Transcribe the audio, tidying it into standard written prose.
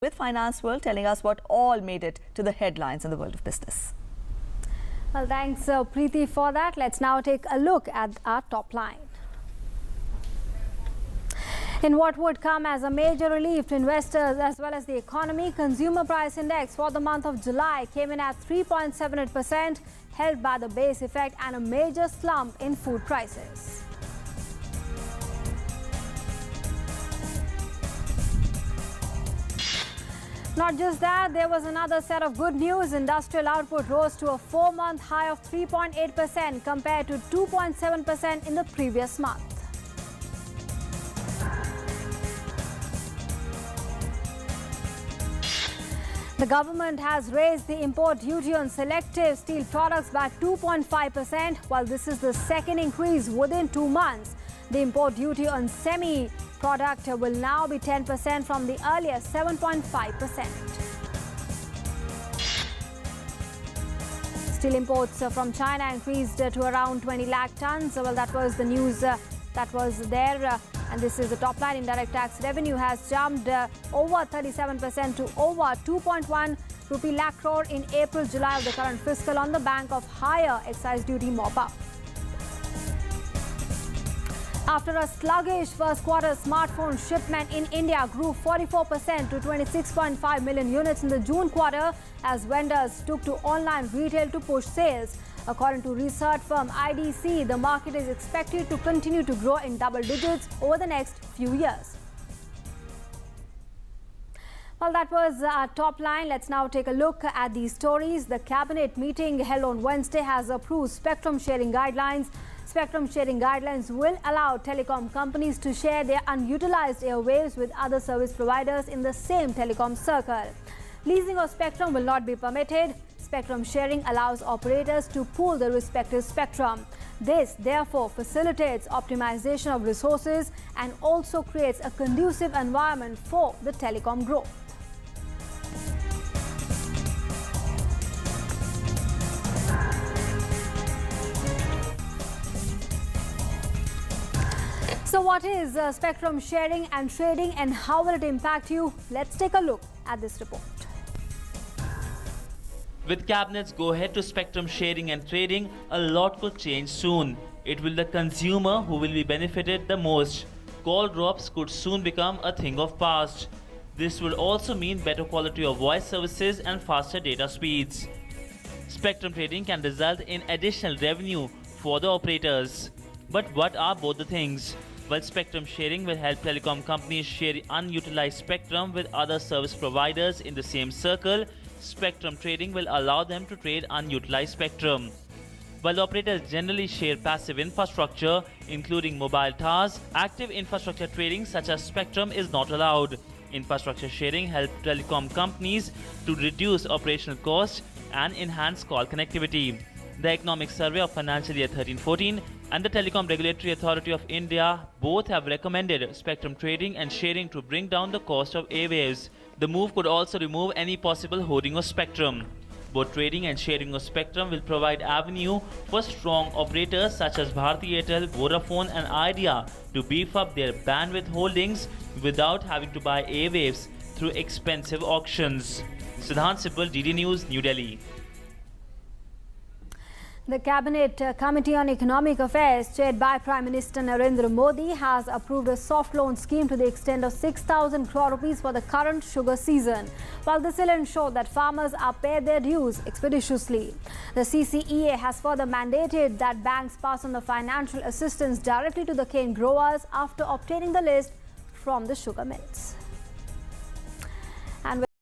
with Finance World, telling us what all made it to the headlines in the world of business. Well, thanks, Preeti, for that. Let's now take a look at our top line. In what would come as a major relief to investors as well as the economy, consumer price index for the month of July came in at 3.78%, helped by the base effect and a major slump in food prices. Not just that, there was another set of good news. Industrial output rose to a 4-month high of 3.8% compared to 2.7% in the previous month. The government has raised the import duty on selective steel products by 2.5%, while this is the second increase within 2 months. The import duty on semi-product will now be 10% from the earlier 7.5%. Steel imports from China increased to around 20 lakh tons. Well, that was the news that was there. And this is the top line. Indirect tax revenue has jumped over 37% to over 2.1 rupee lakh crore in April-July of the current fiscal on the back of higher excise duty mop-up. After a sluggish first quarter, smartphone shipment in India grew 44% to 26.5 million units in the June quarter as vendors took to online retail to push sales. According to research firm IDC, the market is expected to continue to grow in double digits over the next few years. Well, that was our top line. Let's now take a look at these stories. The cabinet meeting held on Wednesday has approved spectrum sharing guidelines. Spectrum sharing guidelines will allow telecom companies to share their unutilized airwaves with other service providers in the same telecom circle. Leasing of spectrum will not be permitted. Spectrum sharing allows operators to pool the respective spectrum. This, therefore, facilitates optimization of resources and also creates a conducive environment for the telecom growth. So what is spectrum sharing and trading and how will it impact you? Let's take a look at this report. With Cabinet's go-ahead to spectrum sharing and trading, a lot could change soon. It will be the consumer who will be benefited the most. Call drops could soon become a thing of past. This will also mean better quality of voice services and faster data speeds. Spectrum trading can result in additional revenue for the operators. But what are both the things? Well, spectrum sharing will help telecom companies share unutilized spectrum with other service providers in the same circle. Spectrum trading will allow them to trade unutilized spectrum. While operators generally share passive infrastructure, including mobile towers, active infrastructure trading such as spectrum is not allowed. Infrastructure sharing helps telecom companies to reduce operational costs and enhance call connectivity. The Economic Survey of Financial Year 13-14 and the Telecom Regulatory Authority of India both have recommended spectrum trading and sharing to bring down the cost of airwaves. The move could also remove any possible hoarding of spectrum. Both trading and sharing of spectrum will provide avenue for strong operators such as Bharti Airtel, Vodafone and Idea to beef up their bandwidth holdings without having to buy airwaves through expensive auctions. Siddhant Sibal, DD News, New Delhi. The Cabinet Committee on Economic Affairs, chaired by Prime Minister Narendra Modi, has approved a soft loan scheme to the extent of 6,000 crore rupees for the current sugar season. While this will ensure that farmers are paid their dues expeditiously. The CCEA has further mandated that banks pass on the financial assistance directly to the cane growers after obtaining the list from the sugar mills.